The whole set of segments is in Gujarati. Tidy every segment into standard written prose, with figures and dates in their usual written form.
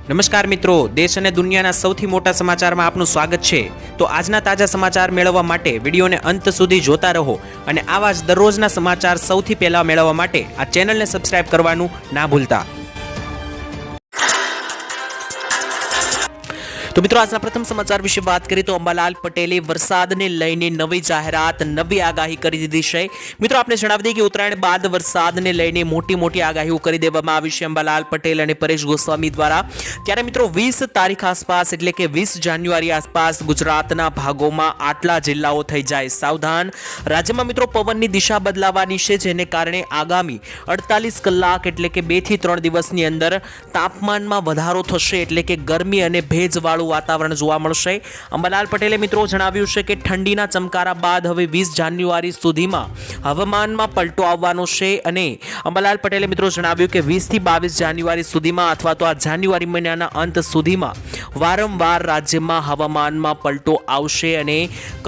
નમસ્કાર મિત્રો, દેશ અને દુનિયાના સૌથી મોટા સમાચારમાં આપનું સ્વાગત છે। તો આજના તાજા સમાચાર મેળવવા માટે વિડીયોને અંત સુધી જોતા રહો અને આવા જ દરરોજના સમાચાર સૌથી પહેલા મેળવવા માટે આ ચેનલને સબસ્ક્રાઇબ કરવાનું ના ભૂલતા। તો મિત્રો આજના પ્રથમ સમાચાર વિશે વાત કરીએ તો અંબાલાલ પટેલે વરસાદને લઈને નવી જાહેરાત, નવી આગાહી કરી દીધી છે। મિત્રો આપણે જણાવી દઈએ કે ઉત્તરાયણ બાદ વરસાદને લઈને મોટી આગાહીઓ કરી દેવામાં આવી છે અંબાલાલ પટેલ અને પરેશ ગોસ્વામી દ્વારા। ત્યારે મિત્રો 20 તારીખ આસપાસ એટલે કે 20 જાન્યુઆરી આસપાસ ગુજરાતના ભાગોમાં આટલા જિલ્લાઓ થઈ જાય સાવધાન। રાજ્યમાં મિત્રો પવનની દિશા બદલાવાની છે, જેને કારણે આગામી 48 કલાક એટલે કે 2 થી 3 દિવસની અંદર તાપમાનમાં વધારો થશે, એટલે કે ગરમી અને ભેજવાળું વાતાવરણ જોવા મળશે। અંબાલાલ પટેલે મિત્રો જણાવ્યું છે કે ઠંડીના ચમકારા બાદ હવે 20 જાન્યુઆરી સુધીમાં હવામાનમાં પલટો આવવાનો છે અને અંબાલાલ પટેલે મિત્રો જણાવ્યું કે 20 થી 22 જાન્યુઆરી સુધીમાં અથવા તો આ જાન્યુઆરી મહિનાના અંત સુધીમાં વારંવાર રાજ્યમાં હવામાનમાં પલટો આવશે અને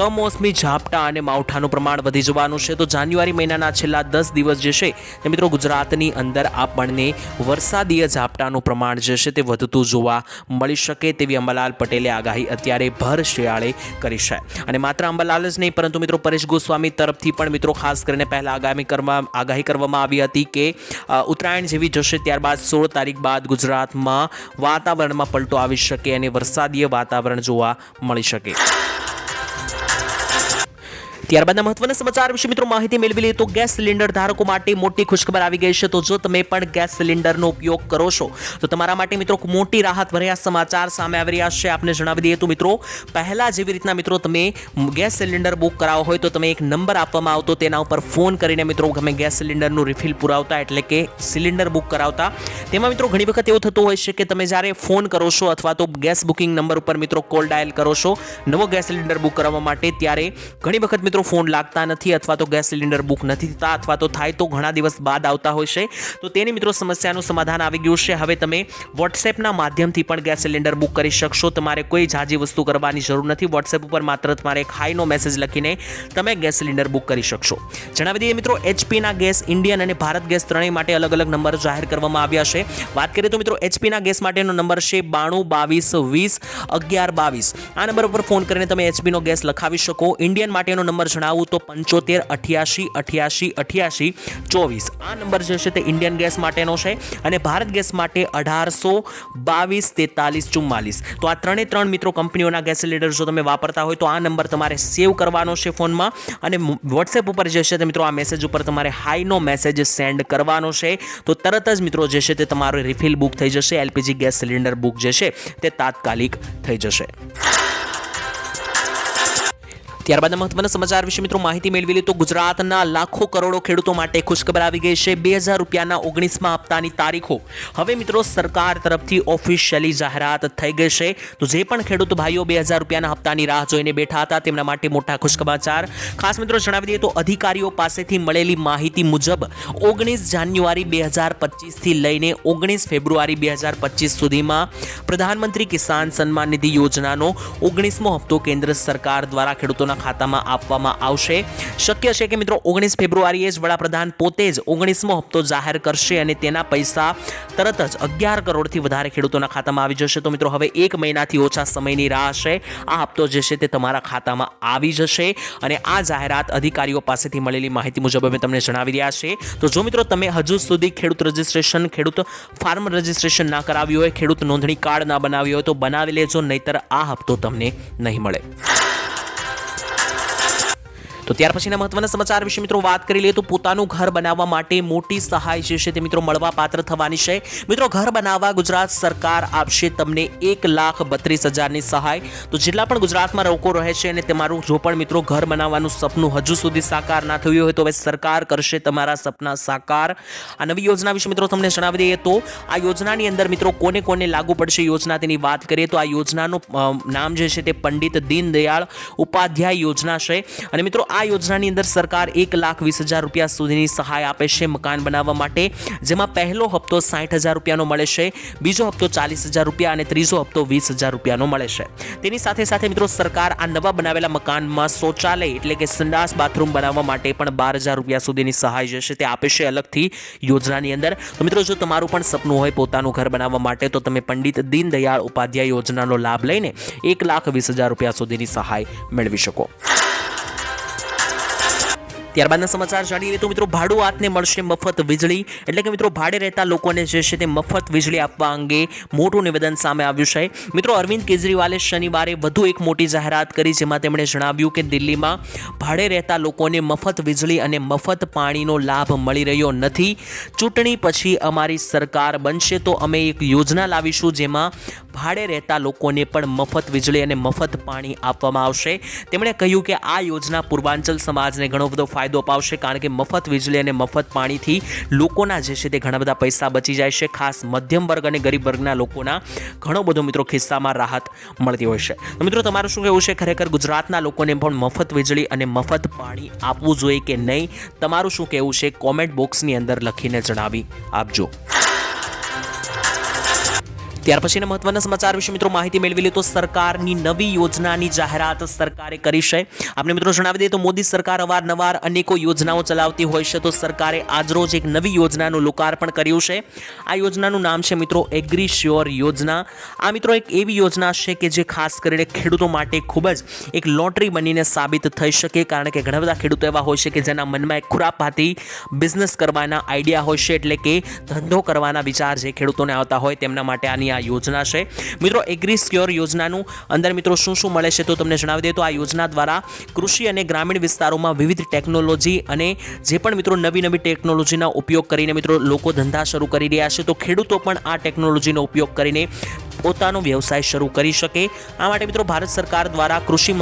કમોસમી ઝાપટા અને માવઠાનું પ્રમાણ વધી જવાનું છે। તો જાન્યુઆરી મહિનાના છેલ્લા 10 દિવસ જે છે તે મિત્રો ગુજરાતની અંદર આપણને વરસાદીય ઝાપટાનું પ્રમાણ જે છે તે વધતું જોવા મળી શકે તેવી અંબાલાલ પટેલે આગાહી અત્યારે ભર શિયાળે કરી છે। અને માત્ર અંબાલાલ જ નહીં પરંતુ મિત્રો પરેશ ગોસ્વામી તરફથી પણ મિત્રો ખાસ કરીને પહેલા આગાહી કરવામાં આવી હતી કે ઉત્તરાયણ જેવી જશે ત્યારબાદ 16 તારીખ બાદ ગુજરાતમાં વાતાવરણમાં પલટો આવી શકે અને વરસાદીય વાતાવરણ જોવા મળી શકે। ત્યારબાદના મહત્વના સમાચાર વિશે મિત્રો માહિતી મેળવી લઈએ તો ગેસ સિલિન્ડર ધારકો માટે મોટી ખુશખબર આવી ગઈ છે। તો જો તમે પણ ગેસ સિલિન્ડરનો ઉપયોગ કરો છો તો તમારા માટે મિત્રો મોટી રાહત ભર્યા સમાચાર સામે આવી રહ્યા છે। આપને જણાવી દઈએ તો મિત્રો પહેલા જેવી રીતના મિત્રો તમે ગેસ સિલિન્ડર બુક કરાવો હોય તો તમે એક નંબર આપવામાં આવતો, તેના ઉપર ફોન કરીને મિત્રો તમે ગેસ સિલિન્ડરનું રિફિલ પુરાવતા એટલે કે સિલિન્ડર બુક કરાવતા। તેમાં મિત્રો ઘણી વખત એવું થતું હોય છે કે તમે જ્યારે ફોન કરો છો અથવા તો ગેસ બુકિંગ નંબર ઉપર મિત્રો કોલ ડાયલ કરો છો નવો ગેસ સિલિન્ડર બુક કરાવવા માટે, ત્યારે ઘણી વખત મિત્રો ફોન લાગતા નથી અથવા તો ગેસ સિલિન્ડર બુક નથી થતા અથવા તો થાય તો ઘણા દિવસ બાદ આવતા હોય છે। તો તેની મિત્રો સમસ્યાનું સમાધાન આવી ગયું છે। હવે તમે વોટ્સએપના માધ્યમથી પણ ગેસ સિલિન્ડર બુક કરી શકશો। તમારે કોઈ જાજી વસ્તુ કરવાની જરૂર નથી। વોટ્સએપ ઉપર માત્ર તમારે એક હાઈનો મેસેજ લખીને તમે ગેસ સિલિન્ડર બુક કરી શકશો। જણાવી દઈએ મિત્રો એચપીના ગેસ, ઇન્ડિયન અને ભારત ગેસ ત્રણેય માટે અલગ અલગ નંબર જાહેર કરવામાં આવ્યા છે। વાત કરીએ તો મિત્રો એચપીના ગેસ માટેનો નંબર છે 92 22 11 22। આ નંબર ઉપર ફોન કરીને તમે એચપીનો ગેસ લખાવી શકો। ઇન્ડિયન માટેનો નંબર જણાવું તો 75 88 88 88 24। આ નંબર જે છે તે ઇન્ડિયન ગેસ માટેનો છે અને ભારત ગેસ માટે 1800 22 43 44। તો આ ત્રણે મિત્રો કંપનીઓના ગેસ સિલિન્ડર જો તમે વાપરતા હોય તો આ નંબર તમારે સેવ કરવાનો છે ફોનમાં અને વોટ્સએપ ઉપર જે છે તે મિત્રો આ મેસેજ ઉપર તમારે હાઈનો મેસેજ સેન્ડ કરવાનો છે। તો તરત જ મિત્રો જે છે તે તમારો રિફિલ બુક થઈ જશે। એલપીજી ગેસ સિલિન્ડર બુક જે છે તે તાત્કાલિક થઈ જશે। ત્યારબાદ મહત્વના સમાચાર વિશે મિત્રો માહિતી મેળવી લે તો ગુજરાતના લાખો કરોડો ખેડૂતો માટે ખુશખબર આવી ગઈ છે। 2000 રૂપિયાના 19મા હપ્તાની તારીખો હવે મિત્રો સરકાર તરફથી ઓફિશિયલી જાહેરાત થઈ ગઈ છે। તો જે પણ ખેડૂત ભાઈઓ 2000 રૂપિયાના હપ્તાની રાહ જોઈને બેઠા હતા તેમના માટે મોટા ખુશખબર। ખાસ મિત્રો જણાવી દઈએ તો અધિકારીઓ પાસેથી મળેલી માહિતી મુજબ 19 જાન્યુઆરી 2025 થી લઈને 19 ફેબ્રુઆરી 2025 સુધીમાં પ્રધાનમંત્રી કિસાન સન્માન નિધિ યોજનાનો 19મો હપ્તો કેન્દ્ર સરકાર દ્વારા ખેડૂતોના ખાતામાં આપવામાં આવશે। શક્ય છે કે મિત્રો 19 ફેબ્રુઆરીએ જ વડાપ્રધાન પોતે જ 19મો હપ્તો જાહેર કરશે અને તેના પૈસા તરત જ 11 કરોડથી વધારે ખેડૂતોના ખાતામાં આવી જશે। તો મિત્રો હવે 1 મહિનાથી ઓછા સમયની રાહ છે। આ હપ્તો જે છે તે તમારા ખાતામાં આવી જશે અને આ જાહેરાત અધિકારીઓ પાસેથી મળેલી માહિતી મુજબ અમે તમને જણાવી રહ્યા છે। તો જો મિત્રો તમે હજુ સુધી ખેડૂત રજિસ્ટ્રેશન, ખેડૂત ફાર્મ રજિસ્ટ્રેશન ના કરાવ્યું હોય, ખેડૂત નોંધણી કાર્ડ ના બનાવ્યું હોય તો બનાવી લેજો, નહીતર આ હપ્તો તમને નહીં મળે। તો ત્યાર પછીના મહત્વના સમાચાર વિશે મિત્રો વાત કરી લઈએ તો પોતાનું ઘર બનાવવા માટે મોટી સહાય જે છે તે મિત્રો મળવા પાત્ર થવાની છે। મિત્રો ઘર બનાવવા ગુજરાત સરકાર આપશે તમને 1,32,000ની સહાય। તો જેટલા પણ ગુજરાતમાં લોકો રહે છે અને તમારું જો પણ મિત્રો ઘર બનાવવાનું સપનું હજુ સુધી સાકાર ના થયું હોય તો હવે સરકાર કરશે તમારા સપના સાકાર। આ નવી યોજના વિશે મિત્રો તમને જણાવી દઈએ તો આ યોજનાની અંદર મિત્રો કોને લાગુ પડશે યોજના તેની વાત કરીએ તો આ યોજનાનું નામ જે છે તે પંડિત દીનદયાળ ઉપાધ્યાય યોજના છે અને મિત્રો આ યોજનાની અંદર સરકાર 1,20,000 રૂપિયા સુધીની સહાય આપે છે મકાન બનાવવા માટે, જેમાં પહેલો હપ્તો 60,000 રૂપિયાનો મળે છે, બીજો હપ્તો 40,000 રૂપિયા અને ત્રીજો હપ્તો 20,000 રૂપિયાનો મળે છે. તેની સાથે સાથે મિત્રો સરકાર આ નવા બનાવેલા મકાનમાં શૌચાલય એટલે કે સંડાસ બાથરૂમ બનાવવા માટે પણ 12,000 રૂપિયા સુધીની સહાય જે છે તે આપે છે અલગથી યોજનાની અંદર. તો મિત્રો જો તમારું પણ સપનું હોય પોતાનું ઘર બનાવવા માટે તો તમે પંડિત દીનદયાળ ઉપાધ્યાય યોજનાનો લાભ લઈને 1,20,000 રૂપિયા સુધીની સહાય મેળવી શકો. ત્યારબાદના સમાચાર જાણીએ તો મિત્રો ભાડુઆતને મળશે મફત વીજળી, એટલે કે મિત્રો ભાડે રહેતા લોકોને જે છે તે મફત વીજળી આપવા અંગે મોટું નિવેદન સામે આવ્યું છે. મિત્રો અરવિંદ કેજરીવાલે શનિવારે વધુ એક મોટી જાહેરાત કરી, જેમાં તેમણે જણાવ્યું કે દિલ્હીમાં ભાડે રહેતા લોકોને મફત વીજળી અને મફત પાણીનો લાભ મળી રહ્યો નથી. ચૂંટણી પછી અમારી સરકાર બનશે તો અમે એક યોજના લાવીશું જેમાં ભાડે રહેતા લોકોને પણ મફત વીજળી અને મફત પાણી આપવામાં આવશે. તેમણે કહ્યું કે આ યોજના પૂર્વાંચલ સમાજને ઘણો બધો ફાયદો અપાવશે, કારણ કે મફત વીજળી અને મફત પાણીથી લોકોના જે છે તે ઘણા બધા પૈસા બચી જાય છે. ખાસ મધ્યમ વર્ગ અને ગરીબ વર્ગના લોકોના ઘણો બધો મિત્રો ખિસ્સામાં રાહત મળતી હોય છે. તો મિત્રો તમારું શું કહેવું છે? ખરેખર ગુજરાતના લોકોને પણ મફત વીજળી અને મફત પાણી આપવું જોઈએ કે નહીં? તમારું શું કહેવું છે? કોમેન્ટ બોક્સની અંદર લખીને જણાવી આપજો. ત્યાર પછીના મહત્વના સમાચાર વિશે મિત્રો માહિતી મેળવી લે તો સરકારની નવી યોજનાની જાહેરાત સરકારે કરી છે. આપણે મિત્રો જણાવી દઈએ તો મોદી સરકાર અવારનવાર અનેકો યોજનાઓ ચલાવતી હોય છે, તો સરકારે આજરોજ એક નવી યોજનાનું લોકાર્પણ કર્યું છે. આ યોજનાનું નામ છે મિત્રો એગ્રી શ્યોર યોજના. આ મિત્રો એક એવી યોજના છે કે જે ખાસ કરીને ખેડૂતો માટે ખૂબ જ એક લોટરી બનીને સાબિત થઈ શકે, કારણ કે ઘણા બધા ખેડૂતો એવા હોય છે કે જેના મનમાં એક ખુરાપાતી બિઝનેસ કરવાના આઈડિયા હોય છે, એટલે કે ધંધો કરવાના વિચાર જે ખેડૂતોને આવતા હોય તેમના માટે આની યોજના છે. મિત્રો એગ્રી સ્યોર યોજનાનું અંદર મિત્રો શું શું મળે છે તો તમને જણાવી દઈએ તો આ યોજના દ્વારા કૃષિ અને ગ્રામીણ વિસ્તારોમાં વિવિધ ટેકનોલોજી અને જે પણ મિત્રો નવી ટેકનોલોજીના ઉપયોગ કરીને મિત્રો લોકો ધંધા શરૂ કરી રહ્યા છે, તો ખેડૂતો પણ આ ટેકનોલોજીનો ઉપયોગ કરીને પોતાનો વ્યવસાય શરૂ કરી શકે. આ માટે મિત્રો ભારત સરકાર દ્વારા કૃષિ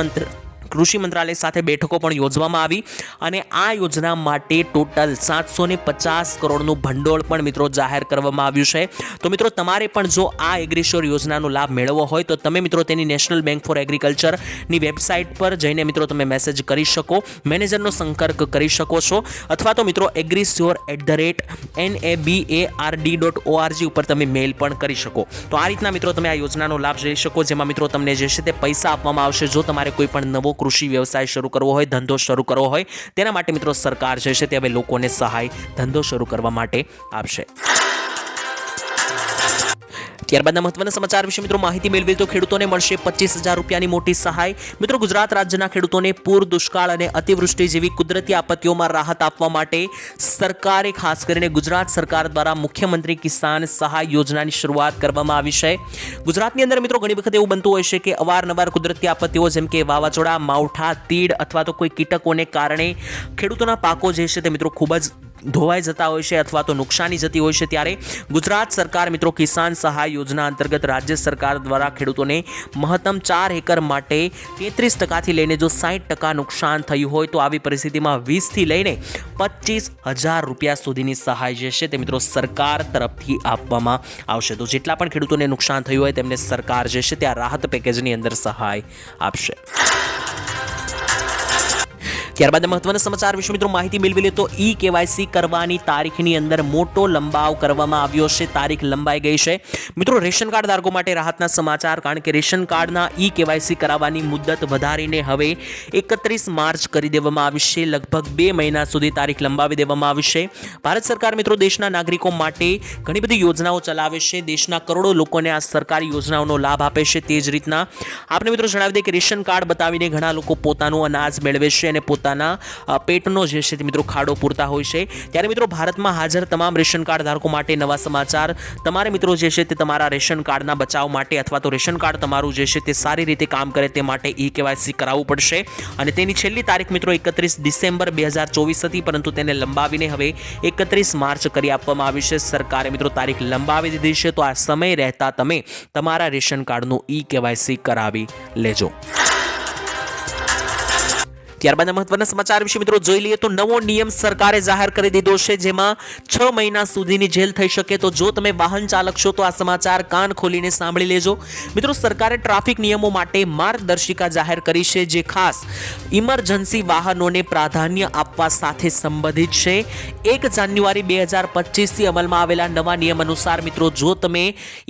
મંત્રાલય સાથે બેઠકો પણ યોજવામાં આવી અને આ યોજના માટે ટોટલ 750 કરોડનું ભંડોળ પણ મિત્રો જાહેર કરવામાં આવ્યું છે. તો મિત્રો તમારે પણ જો આ એગ્રીશ્યોર યોજનાનો લાભ મેળવવો હોય તો તમે મિત્રો તેની નેશનલ બેંક ફોર એગ્રીકલ્ચરની વેબસાઇટ પર જઈને મિત્રો તમે મેસેજ કરી શકો, મેનેજરનો સંપર્ક કરી શકો છો, અથવા તો મિત્રો agrisure@nabard.org ઉપર તમે મેલ પણ કરી શકો. તો આ રીતના મિત્રો તમે આ યોજનાનો લાભ લઈ શકો, જેમાં મિત્રો તમને જે છે તે પૈસા આપવામાં આવશે જો તમારે કોઈ પણ નવો કૃષિ વ્યવસાય શરૂ કરવો હોય, ધંધો શરૂ કરવો હોય. તેના માટે મિત્રો સરકાર જે છે તે હવે લોકોને સહાય ધંધો શરૂ કરવા માટે આપશે. ત્યારબાદના મહત્વના સમાચાર વિશે મિત્રો માહિતી મેળવી તો ખેડૂતોને મળશે 25,000 રૂપિયાની મોટી સહાય. મિત્રો ગુજરાત રાજ્યના ખેડૂતોને પૂર, દુષ્કાળ અને અતિવૃષ્ટિ જેવી કુદરતી આપત્તિઓમાં રાહત આપવા માટે સરકારે ખાસ કરીને ગુજરાત સરકાર દ્વારા મુખ્યમંત્રી કિસાન સહાય યોજનાની શરૂઆત કરવામાં આવી છે. ગુજરાતની અંદર મિત્રો ઘણી વખત એવું બનતું હોય છે કે અવારનવાર કુદરતી આપત્તિઓ જેમ કે વાવાઝોડા, માવઠા, તીડ અથવા તો કોઈ કીટકોને કારણે ખેડૂતોના પાકો જે છે તે મિત્રો ખૂબ જ ધોવાઈ જતા હોય છે અથવા તો નુકસાની જતી હોય છે. ત્યારે ગુજરાત સરકાર મિત્રો કિસાન સહાય યોજના અંતર્ગત રાજ્ય સરકાર દ્વારા ખેડૂતોને મહત્તમ 4 એકર માટે 33% લઈને જો 60% નુકસાન થયું હોય તો આવી પરિસ્થિતિમાં 20 થી લઈને 25,000 રૂપિયા સુધીની સહાય જે છે તે મિત્રો સરકાર તરફથી આપવામાં આવશે. તો જેટલા પણ ખેડૂતોને નુકસાન થયું હોય તેમને સરકાર જે છે તે આ રાહત પેકેજની અંદર સહાય આપશે. ત્યારબાદ મહત્વના સમાચાર વિશે મિત્રો માહિતી મેળવી લે તો ઈ-કેવાયસી કરવાની તારીખની અંદર મોટો લંબાવ કરવામાં આવ્યો છે. તારીખ લંબાઈ ગઈ છે. મિત્રો રેશન કાર્ડ ધારકો માટે રાહતના સમાચાર, કારણ કે રેશન કાર્ડના ઈ-કેવાયસી કરાવવાની મુદત વધારીને હવે 31 માર્ચ કરી દેવામાં આવી છે. લગભગ 2 મહિના સુધી તારીખ લંબાવી દેવામાં આવી છે. ભારત સરકાર મિત્રો દેશના નાગરિકો માટે ઘણી બધી યોજનાઓ ચલાવે છે. દેશના કરોડો લોકોને આ સરકારી યોજનાઓનો લાભ આપે છે. તે જ રીતના આપણે મિત્રો જણાવી દઈએ કે રેશન કાર્ડ બતાવીને ઘણા લોકો પોતાનું અનાજ મેળવે છે અને પેટનો જે છે મિત્રો ખાડો પૂરતા હોય છે. ત્યારે મિત્રો ભારતમાં હાજર તમામ રેશન કાર્ડ ધારકો માટે નવા સમાચાર. તમારે મિત્રો જે છે તે તમારા રેશન કાર્ડના બચાવ માટે અથવા તો રેશન કાર્ડ તમારું જે છે તે સારી રીતે કામ કરે તે માટે ઈ-કેવાયસી કરાવવું પડશે અને તેની છેલ્લી તારીખ મિત્રો 31 ડિસેમ્બર 2024 હતી, પરંતુ તેને લંબાવીને હવે 31 માર્ચ કરી આપવામાં આવી છે. સરકારે મિત્રો તારીખ લંબાવી દીધી છે. તો આ સમય રહેતા તમે તમારા રેશન કાર્ડનું ઈ-કેવાયસી કરાવી લેજો. ત્યારબાદ મહત્વના સમાચાર વિશે મિત્રો જોઈ લઈએ તો નવો નિયમ સરકારે જાહેર કરી દીધો છે, જેમાં 6 મહિના સુધીની જેલ થઈ શકે. તો જો તમે વાહન ચાલક છો તો આ સમાચાર કાન ખોલીને સાંભળી લેજો. મિત્રો, સરકારે ટ્રાફિક નિયમો માટે માર્ગદર્શિકા જાહેર કરી છે, જે ખાસ ઇમરજન્સી વાહનોને પ્રાધાન્ય આપવા સાથે સંબંધિત છે. 1 જાન્યુઆરી 2025 થી અમલમાં આવેલા નવા નિયમ અનુસાર મિત્રો, જો તમે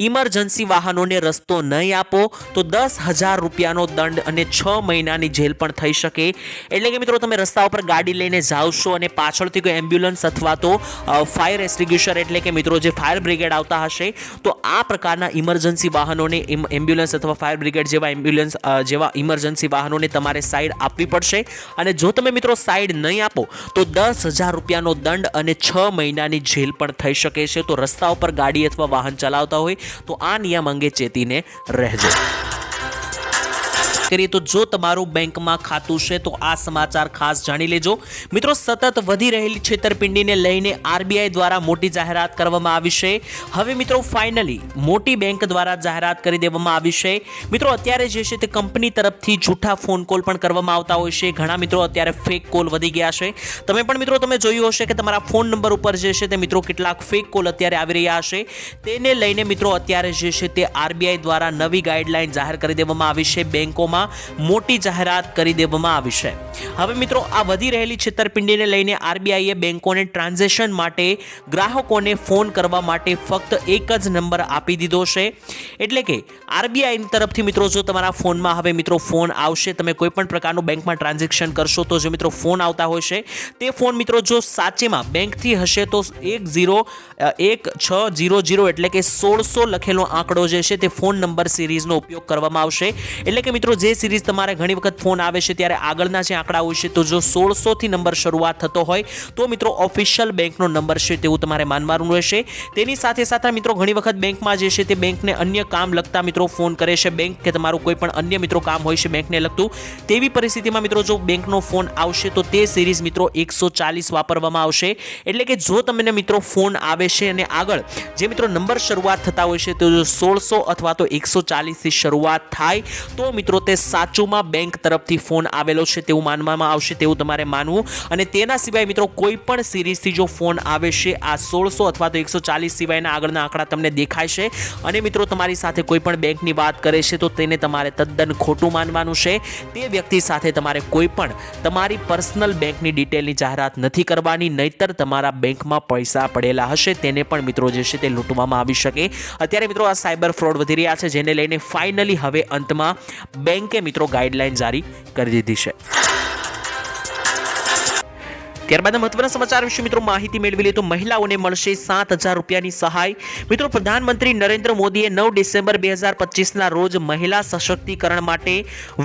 ઇમરજન્સી વાહનોને રસ્તો નહીં આપો તો 10,000 રૂપિયાનો દંડ અને 6 મહિનાની જેલ પણ થઈ શકે. એટલે કે મિત્રો, તમે રસ્તા ઉપર ગાડી લઈને જાઓ છો અને પાછળથી કોઈ એમ્બ્યુલન્સ અથવા તો ફાયર એક્સટિંગ્યુશર એટલે કે મિત્રો જે ફાયર બ્રિગેડ આવતા હશે, તો આ પ્રકારના ઇમરજન્સી વાહનોને એમ્બ્યુલન્સ અથવા ફાયર બ્રિગેડ જેવા ઇમરજન્સી વાહનોને તમારે સાઈડ આપવી પડશે. અને જો તમે મિત્રો સાઈડ નહીં આપો તો 10,000 રૂપિયાનો દંડ અને 6 મહિનાની જેલ પણ થઈ શકે છે. તો રસ્તા ઉપર ગાડી અથવા વાહન ચલાવતા હોય તો આ નિયમ અંગે ચેતીને રહેજો. કરીએ તો જો તમારું બેંકમાં ખાતું છે તો આ સમાચાર ખાસ જાણી લેજો. મિત્રો, સતત વધી રહેલી છેતરપિંડીને લઈને આરબીઆઈ દ્વારા મોટી જાહેરાત કરવામાં આવી છે. હવે મિત્રો ફાઇનલી મોટી બેંક દ્વારા જાહેરાત કરી દેવામાં આવી છે. મિત્રો, અત્યારે જે છે તે કંપની તરફથી જૂઠા ફોન કોલ પણ કરવામાં આવતા હોય છે. ઘણા મિત્રો અત્યારે ફેક કોલ વધી ગયા છે. તમે પણ મિત્રો તમે જોયું હશે કે તમારા ફોન નંબર ઉપર જે છે તે મિત્રો કેટલાક ફેક કોલ અત્યારે આવી રહ્યા હશે. તેને લઈને મિત્રો અત્યારે જે છે તે આરબીઆઈ દ્વારા નવી ગાઈડલાઈન જાહેર કરી દેવામાં આવી છે. બેંકોમાં મોટી જાહેરાત કરી દેવામાં આવી છે. હવે મિત્રો, આ વધી રહેલી છેતરપિંડીને લઈને આરબીઆઈએ બેંકોને ટ્રાન્ઝેક્શન માટે ગ્રાહકોને ફોન કરવા માટે ફક્ત એક જ નંબર આપી દીધો છે. એટલે કે આરબીઆઈ તરફથી મિત્રો જો તમારા ફોનમાં હવે મિત્રો ફોન આવશે, તમે કોઈ પણ પ્રકારનું બેંકમાં ટ્રાન્ઝેક્શન કરશો તો જે મિત્રો ફોન આવતા હોય છે તે ફોન મિત્રો જો સાચેમાં બેંકથી હશે તો 1600 એટલે કે 1600 લખેલો આંકડો જે છે તે ફોન નંબર સિરીઝનો ઉપયોગ કરવામાં આવશે. એટલે કે મિત્રો જે સિરીઝ તમારે ઘણી વખત ફોન આવે છે ત્યારે આગળના જે આંકડા હોય છે તો જો 1600 થી નંબર શરૂઆત થતો હોય તો મિત્રો ઓફિશિયલ બેંકનો નંબર છે તેવું તમારે માનવાનું રહેશે. તેની સાથે સાથે મિત્રો ઘણી વખત બેંકમાં જે છે તે બેંકને અન્ય કામ લગતા મિત્રો ફોન કરે છે. બેંક કે તમારું કોઈ પણ અન્ય મિત્રો કામ હોય છે બેંકને લગતું, તેવી પરિસ્થિતિમાં મિત્રો જો બેંકનો ફોન આવશે તો તે સિરીઝ મિત્રો 140 વાપરવામાં આવશે. એટલે કે જો તમને મિત્રો ફોન આવે છે અને આગળ જે મિત્રો નંબર શરૂઆત થતા હોય છે તો જો 1600 અથવા તો 140 થી શરૂઆત થાય તો મિત્રો તે સાચુમાં બેંક તરફથી ફોન આવેલો છે તેવું માનવામાં આવશે, તેવું તમારે માનવું. અને તેના સિવાય મિત્રો કોઈ પણ સિરીઝથી જો ફોન આવે છે આ 1600 અથવા તો 140 સિવાયના આગળના આંકડા તમને દેખાય છે અને મિત્રો તમારી સાથે કોઈ પણ બેંકની વાત કરે છે તો તેને તમારે તદ્દન ખોટું માનવાનું છે. તે વ્યક્તિ સાથે તમારે કોઈ પણ તમારી પર્સનલ બેંકની ડિટેલની જાહેરાત નથી કરવાની, નહીતર તમારા બેંકમાં પૈસા પડેલા હશે તેને પણ મિત્રો જે છે તે લૂંટવામાં આવી શકે. અત્યારે મિત્રો આ સાયબર ફ્રોડ વધી રહ્યા છે, જેને લઈને ફાઇનલી હવે અંતમાં બેંકે મિત્રો ગાઈડલાઈન જારી કરી દીધી છે. ત્યારબાદ મહત્વના સમાચાર વિશે મિત્રો માહિતી મેળવી લે તો મહિલાઓને મળશે 7,000 રૂપિયાની સહાય. મિત્રો, પ્રધાનમંત્રી નરેન્દ્ર મોદીએ 9 ડિસેમ્બર 2025ના રોજ મહિલા સશક્તિકરણ માટે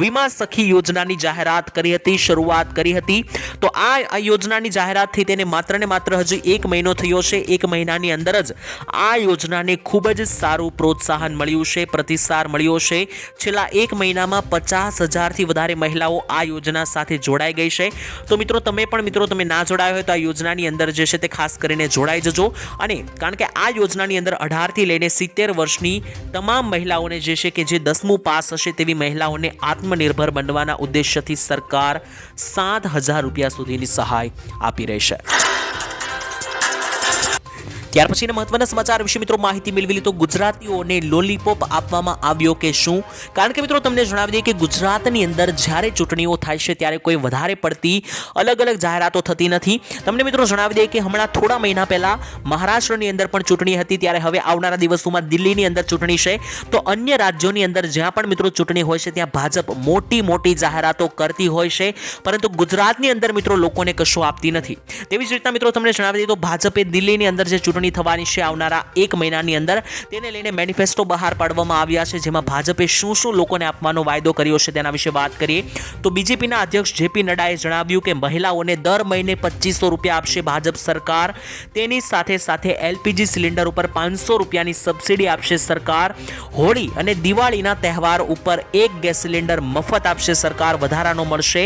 વીમા સખી યોજનાની જાહેરાત કરી હતી, શરૂઆત કરી હતી. તો આ યોજનાની જાહેરાતથી તેને માત્ર ને માત્ર હજી 1 મહિનો થયો છે. 1 મહિનાની અંદર જ આ યોજનાને ખૂબ જ સારું પ્રોત્સાહન મળ્યું છે, પ્રતિસાદ મળ્યો છે. છેલ્લા 1 મહિનામાં 50,000થી વધારે મહિલાઓ આ યોજના સાથે જોડાઈ ગઈ છે. તો મિત્રો તમે પણ મિત્રો તમે ના જોડાયો હોય તો આ યોજનાની અંદર જે છે તે ખાસ કરીને જોડાઈ જજો. અને કારણ કે આ યોજનાની અંદર 18 થી લઈને 70 વર્ષની તમામ મહિલાઓને જે છે કે જે 10મું પાસ હશે તેવી મહિલાઓને આત્મનિર્ભર બનવાના ઉદ્દેશ્યથી સરકાર 7,000 રૂપિયા સુધીની સહાય આપી રહી છે. ત્યાર પછીના મહત્વના સમાચાર વિશે મિત્રો માહિતી મેળવી લી તો ગુજરાતીઓને લોલીપોપ આપવામાં આવ્યો કે શું? કારણ કે મિત્રો તમને જણાવી દઈએ કે ગુજરાતની અંદર જ્યારે ચૂંટણીઓ થાય છે ત્યારે કોઈ વધારે પડતી અલગ અલગ જાહેરાતો થતી નથી. તમને મિત્રો જણાવી દઈએ કે હમણાં થોડા મહિના પહેલા મહારાષ્ટ્રની અંદર પણ ચૂંટણી હતી, ત્યારે હવે આવનારા દિવસોમાં દિલ્હીની અંદર ચૂંટણી છે. તો અન્ય રાજ્યોની અંદર જ્યાં પણ મિત્રો ચૂંટણી હોય છે ત્યાં ભાજપ મોટી જાહેરાતો કરતી હોય છે, પરંતુ ગુજરાતની અંદર મિત્રો લોકોને કશું આપતી નથી. તેવી જ રીતના મિત્રો તમને જણાવી દઈએ તો ભાજપે દિલ્હીની અંદર જે ચૂંટણી થવાની છે આવનારા 1 મહિનાની અંદર તેને લઈને મેનિફેસ્ટો બહાર પાડવામાં આવ્યા છે, જેમાં ભાજપે શું લોકોને આપવાનો વાયદો કર્યો છે તેના વિશે વાત કરીએ તો બીજેપીના અધ્યક્ષ જેપી નડ્ડાએ જણાવ્યું કે મહિલાઓને દર મહિને 2500 રૂપિયા આપશે ભાજપ સરકાર. તેની સાથે સાથે એલપીજી સિલિન્ડર ઉપર 500 રૂપિયાની સબસિડી આપશે સરકાર. હોળી અને દિવાળીના તહેવાર ઉપર 1 ગેસ સિલિન્ડર મફત આપશે સરકાર. વધારાનો મળશે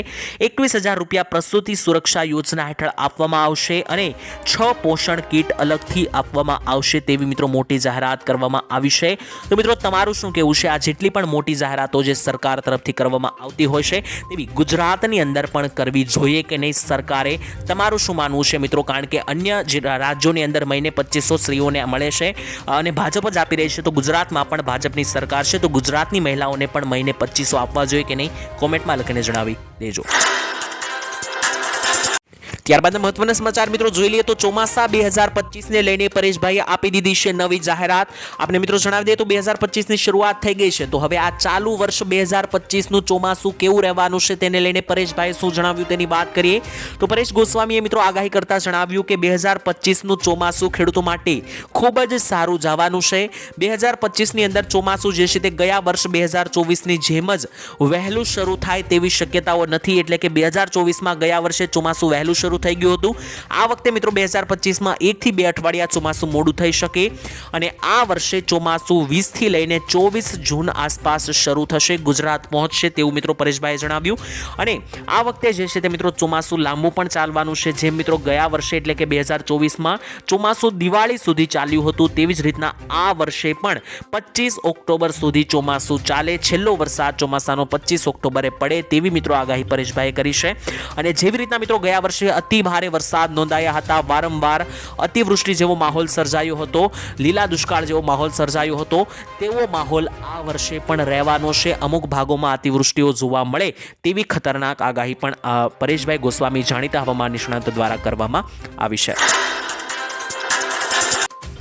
21,000 રૂપિયા પ્રસૂતિ સુરક્ષા યોજના હેઠળ આપવામાં આવશે અને 6 પોષણ કીટ અલગથી સુધી આપવામાં આવશે તેવી મિત્રો મોટી જાહેરાત કરવામાં આવી છે। તો મિત્રો તમારું શું કહેવું છે? આ જેટલી પણ મોટી જાહેરાતો જે સરકાર તરફથી કરવામાં આવતી હોય છે તેવી ગુજરાતની અંદર પણ કરવી જોઈએ કે નહીં સરકારે? તમારું શું માનવું છે મિત્રો? કારણ કે અન્ય રાજ્યોની અંદર મહિને 2500 સ્ત્રીઓને મળે છે અને ભાજપ જ આપી રહી છે, તો ગુજરાતમાં પણ ભાજપની સરકાર છે, તો ગુજરાતની મહિલાઓને પણ મહિને 2500 આપવા જોઈએ કે નહીં? કોમેન્ટમાં લખીને જણાવી દેજો। ત્યારબાદ મહત્વના સમાચાર મિત્રો જોઈ લઈએ તો ચોમાસા 2025 ને લઈને પરેશભાઈએ આપી દીધી છે નવી જાહેરાત। આપણે મિત્રો જણાવી દઈએ તો 2025 ની શરૂઆત થઈ ગઈ છે, તો હવે આ ચાલુ વર્ષ 2025 નું ચોમાસું કેવું રહેવાનું છે તેને લઈને પરેશભાઈએ શું જણાવ્યું તેની વાત કરીએ તો પરેશ ગોસ્વામીએ મિત્રો આગાહી કરતા જણાવ્યું કે 2025 નું ચોમાસું ખેડૂતો માટે ખૂબ જ સારું જવાનું છે। 2025 ની અંદર ચોમાસું જે છે તે ગયા વર્ષ 2024 ની જેમ જ વહેલું શરૂ થાય તેવી શક્યતાઓ નથી, એટલે કે 2024 માં ગયા વર્ષે ચોમાસું વહેલું શરૂ થઈ ગયું હતું। આ વખતે મિત્રો 2025 માં 1 થી 2 અઠવાડિયા ચોમાસું મોડું થઈ શકે અને આ વર્ષે ચોમાસું 20 થી લઈને 24 જૂન આસપાસ શરૂ થશે, ગુજરાત પહોંચશે તેવું મિત્રો પરેશભાઈએ જણાવ્યું। અને આ વખતે જે છે તે મિત્રો ચોમાસું લાંબુ પણ ચાલવાનું છે, જેમ મિત્રો ગયા વર્ષે એટલે કે 2024 માં ચોમાસું દિવાળી સુધી ચાલ્યું હતું તેવી જ રીતના આ વર્ષે પણ 25 ઓક્ટોબર સુધી ચોમાસું ચાલે। છેલ્લો વરસાદ ચોમાસાનો 25 ઓક્ટોબરે પડે તેવી મિત્રો આગાહી પરેશભાઈએ કરી છે। અને જેવી રીતના મિત્રો ગયા વર્ષે અતિ ભારે વરસાદ નોંધાયા હતા, વારંવાર અતિવૃષ્ટિ જેવો માહોલ સર્જાયો હતો, લીલા દુષ્કાળ જેવો માહોલ સર્જાયો હતો, તેવો માહોલ આ વર્ષે પણ રહેવાનો છે। અમુક ભાગોમાં અતિવૃષ્ટિઓ જોવા મળે તેવી ખતરનાક આગાહી પણ પરેશભાઈ ગોસ્વામી જાણીતા હવામાન નિષ્ણાતો દ્વારા કરવામાં આવી છે।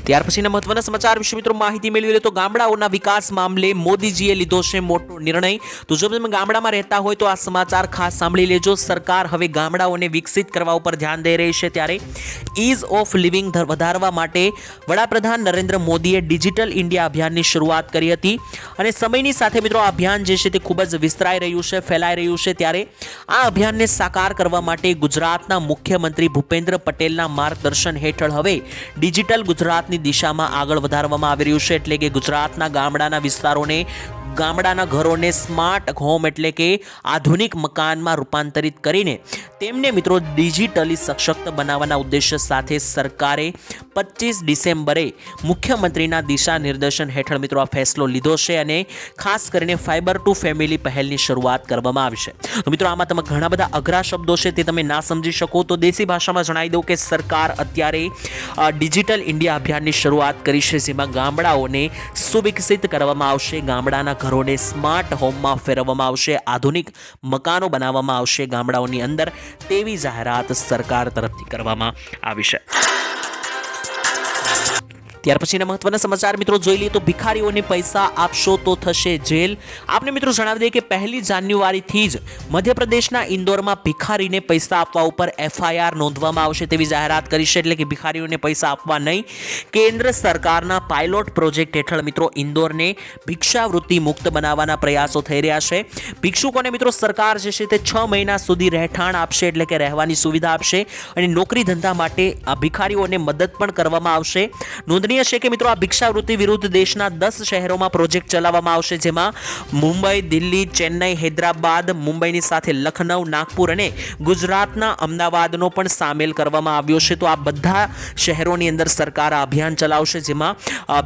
ત્યાર પછીના મહત્વના સમાચાર વિશે મિત્રો માહિતી મેળવી લે તો ગામડાઓના વિકાસ મામલે મોદીજીએ લીધો છે મોટો નિર્ણય। તો જો તમે ગામડામાં રહેતા હોય તો આ સમાચાર ખાસ સાંભળી લેજો। સરકાર હવે ગામડાઓને વિકસિત કરવા ઉપર ધ્યાન દઈ રહી છે, ત્યારે ઇઝ ઓફ લિવિંગ વધારવા માટે વડાપ્રધાન નરેન્દ્ર મોદીએ ડિજિટલ ઇન્ડિયા અભિયાનની શરૂઆત કરી હતી અને સમયની સાથે મિત્રો આ અભિયાન જે છે તે ખૂબ જ વિસ્તરાઈ રહ્યું છે, ફેલાઈ રહ્યું છે। ત્યારે આ અભિયાનને સાકાર કરવા માટે ગુજરાતના મુખ્યમંત્રી ભૂપેન્દ્ર પટેલના માર્ગદર્શન હેઠળ હવે ડિજિટલ ગુજરાત દિશામાં આગળ વધારવામાં આવી રહ્યું છે, એટલે કે ગુજરાતના ગામડાના વિસ્તારોને, ગામડાના ઘરોને સ્માર્ટ હોમ એટલે કે આધુનિક મકાનમાં રૂપાંતરિત કરીને તેમને મિત્રો ડિજિટલી સશક્ત બનાવવાના ઉદ્દેશ્ય સાથે સરકારે 25 ડિસેમ્બરે મુખ્યમંત્રીના દિશા નિર્દેશન હેઠળ મિત્રો આ ફેસલો લીધો છે અને ખાસ કરીને ફાઈબર ટુ ફેમિલી પહેલની શરૂઆત કરવામાં આવી છે। તો મિત્રો આમાં તમે ઘણા બધા અઘરા શબ્દો છે તે તમે ના સમજી શકો તો દેશી ભાષામાં જણાવી દઉં કે સરકાર અત્યારે ડિજિટલ ઇન્ડિયા અભિયાનની શરૂઆત કરી છે, જેમાં ગામડાઓને સુવિકસિત કરવામાં આવશે, ગામડાના ઘરોને સ્માર્ટ હોમમાં ફેરવવામાં આવશે, આધુનિક મકાનો બનાવવામાં આવશે ગામડાઓની અંદર તેવી જાહેરાત સરકાર તરફથી કરવામાં આવી છે। ત્યાર પછીના મહત્વના સમાચાર મિત્રો જોઈ લઈએ તો ભિખારીઓને પૈસા આપશો તો થશે જેલ। આપને મિત્રો જણાવી દઈએ કે 1 જાન્યુઆરીથી જ મધ્યપ્રદેશના ઇન્દોરમાં ભિખારીને પૈસા આપવા ઉપર FIR નોંધવામાં આવશે તેવી જાહેરાત કરી છે, એટલે કે ભિખારીઓને પૈસા આપવા નહીં। કેન્દ્ર સરકારના પાયલોટ પ્રોજેક્ટ હેઠળ મિત્રો ઇન્દોરને ભિક્ષાવૃત્તિ મુક્ત બનાવવાના પ્રયાસો થઈ રહ્યા છે। ભિક્ષુકોને મિત્રો સરકાર જે છે તે 6 મહિના સુધી રહેઠાણ આપશે, એટલે કે રહેવાની સુવિધા આપશે અને નોકરી ધંધા માટે આ ભિખારીઓને મદદ પણ કરવામાં આવશે। નોંધનીય છે કે મિત્રો આ ભિક્ષાવૃત્તિ વિરુદ્ધ દેશના 10 શહેરોમાં પ્રોજેક્ટ ચલાવવામાં આવશે, જેમાં મુંબઈ, દિલ્હી, ચેન્નઈ, હૈદરાબાદ, મુંબઈની સાથે લખનઉ, નાગપુર અને ગુજરાતના અમદાવાદનો પણ સામેલ કરવામાં આવ્યો છે। તો આ બધા શહેરોની અંદર સરકાર આ અભિયાન ચલાવશે, જેમાં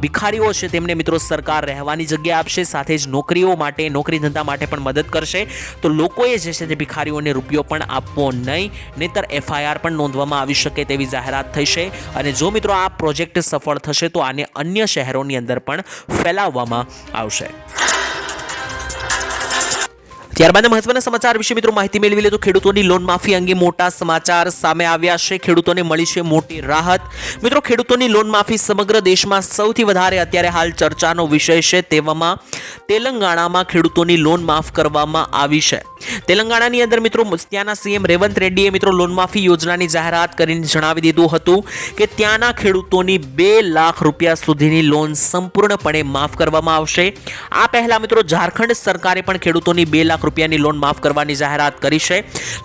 ભિખારીઓ છે તેમને મિત્રો સરકાર રહેવાની જગ્યા આપશે, સાથે જ નોકરીઓ માટે, નોકરી ધંધા માટે પણ મદદ કરશે। તો લોકોએ જે છે તે ભિખારીઓને રૂપિયો પણ આપવો નહીં, નહીતર FIR પણ નોંધવામાં આવી શકે તેવી જાહેરાત થઈ છે। અને જો મિત્રો આ પ્રોજેક્ટ સફળ થશે તો આને અન્ય શહેરોની અંદર પણ ફેલાવવામાં આવશે। ત્યારબાદ મહત્વના સમાચાર વિશે મિત્રો માહિતી મેળવી લે તો ખેડૂતોની લોન માફી અંગે મોટા સમાચાર સામે આવ્યા છે। ખેડૂતોને મળી છે મોટી રાહત। મિત્રો ખેડૂતોની લોન માફી સમગ્ર દેશમાં સૌથી વધારે અત્યારે હાલ ચર્ચાનો વિષય છે, તેવામાં તેલંગાણામાં ખેડૂતોની લોન માફ કરવામાં આવી છે। તેલંગાણાની અંદર મિત્રો ત્યાંના સીએમ રેવંત રેડ્ડીએ મિત્રો લોન માફી યોજનાની જાહેરાત કરીને જણાવી દીધું હતું કે ત્યાંના ખેડૂતોની 2 લાખ રૂપિયા સુધીની લોન સંપૂર્ણપણે માફ કરવામાં આવશે। આ પહેલા મિત્રો ઝારખંડ સરકારે પણ ખેડૂતોની 2 લાખ રૂપિયાની લોન માફ કરવાની જાહેરાત કરી છે.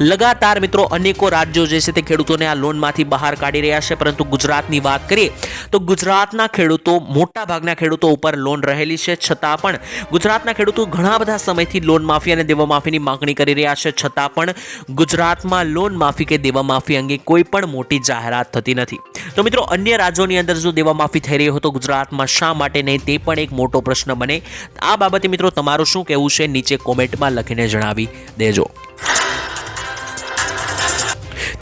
લગાતાર મિત્રો અનેકો રાજ્યો જે છે તે ખેડૂતોને આ લોનમાંથી બહાર કાઢી રહ્યા છે, પરંતુ ગુજરાતની વાત કરીએ તો ગુજરાતના ખેડૂતો, મોટા ભાગના ખેડૂતો ઉપર લોન રહેલી છે, છતાં પણ ગુજરાતના ખેડૂતો ઘણા બધા સમયથી લોન માફી અને દેવા માફીની માંગણી કરી રહ્યા છે, છતાં પણ ગુજરાતમાં લોન માફી કે દેવા માફી અંગે કોઈ પણ મોટી જાહેરાત થતી નથી. તો મિત્રો અન્ય રાજ્યોની અંદર જો દેવા માફી થઈ રહી હોય તો ગુજરાતમાં શા માટે નહીં, તે પણ એક મોટો પ્રશ્ન બને. આ બાબતે મિત્રો તમારું શું કહેવું છે, નીચે કોમેન્ટમાં લખીને જણાવી દેજો.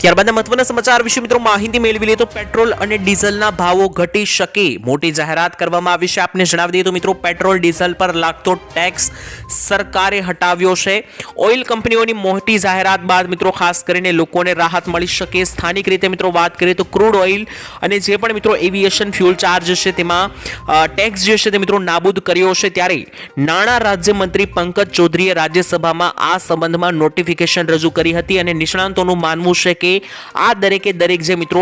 ત્યારબાદના મહત્વના સમાચાર વિશે મિત્રો માહિતી મેળવી લઈએ તો પેટ્રોલ અને ડીઝલના ભાવો ઘટી શકે, મોટી જાહેરાત કરવામાં આવી છે. આપને જણાવી દઈએ તો મિત્રો પેટ્રોલ ડીઝલ પર લાગતો ટેક્સ સરકારે હટાવ્યો છે. ઓઇલ કંપનીઓની મોટી જાહેરાત બાદ મિત્રો ખાસ કરીને લોકોને રાહત મળી શકે. સ્થાનિક રીતે મિત્રો વાત કરીએ તો ક્રૂડ ઓઇલ અને જે પણ મિત્રો એવિએશન ફ્યુલ ચાર્જ છે તેમાં ટેક્સ જે છે તે મિત્રો નાબૂદ કર્યો છે. ત્યારે નાણાં રાજ્યમંત્રી પંકજ ચૌધરીએ રાજ્યસભામાં આ સંબંધમાં નોટિફિકેશન રજૂ કરી હતી અને નિષ્ણાંતોનું માનવું છે કે આ દરેકે દરેક જે મિત્રો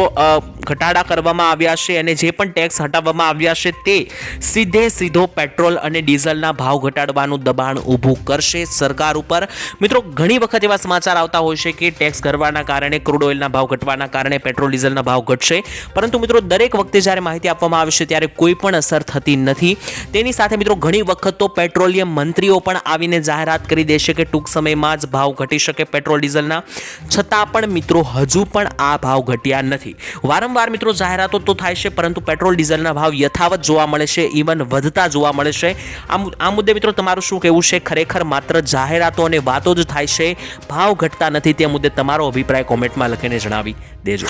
ઘટાડા કરવામાં આવ્યા છે અને જે પણ ટેક્સ હટાવવામાં આવ્યા છે તે સીધો પેટ્રોલ અને ડીઝલના ભાવ ઘટાડવાનું દબાણ ઊભું કરશે સરકાર ઉપર. મિત્રો ઘણી વખત એવા સમાચાર આવતા હોય છે કે ટેક્સ ઘટવાના કારણે, ક્રૂડ ઓઇલના ભાવ ઘટવાના કારણે પેટ્રોલ ડીઝલના ભાવ ઘટશે, પરંતુ મિત્રો દરેક વખતે જ્યારે માહિતી આપવામાં આવે છે ત્યારે કોઈ પણ અસર થતી નથી. તેની સાથે મિત્રો ઘણી વખત તો પેટ્રોલિયમ મંત્રીઓ પણ આવીને જાહેરાત કરી દેશે કે ટૂંક સમયમાં જ ભાવ ઘટી શકે પેટ્રોલ ડીઝલના, છતાં પણ મિત્રો હજુ પણ આ ભાવ ઘટ્યા નથી. વારંવાર મિત્રો જાહેરાતો તો થાય છે, પરંતુ પેટ્રોલ ડીઝલના ભાવ યથાવત જોવા મળે છે, ઇવન વધતા જોવા મળે છે. આ મુદ્દે મિત્રો તમારું શું કહેવું છે? ખરેખર માત્ર જાહેરાતો અને વાતો જ થાય છે, ભાવ ઘટતા નથી? તે મુદ્દે તમારો અભિપ્રાય કોમેન્ટમાં લખીને જણાવી દેજો.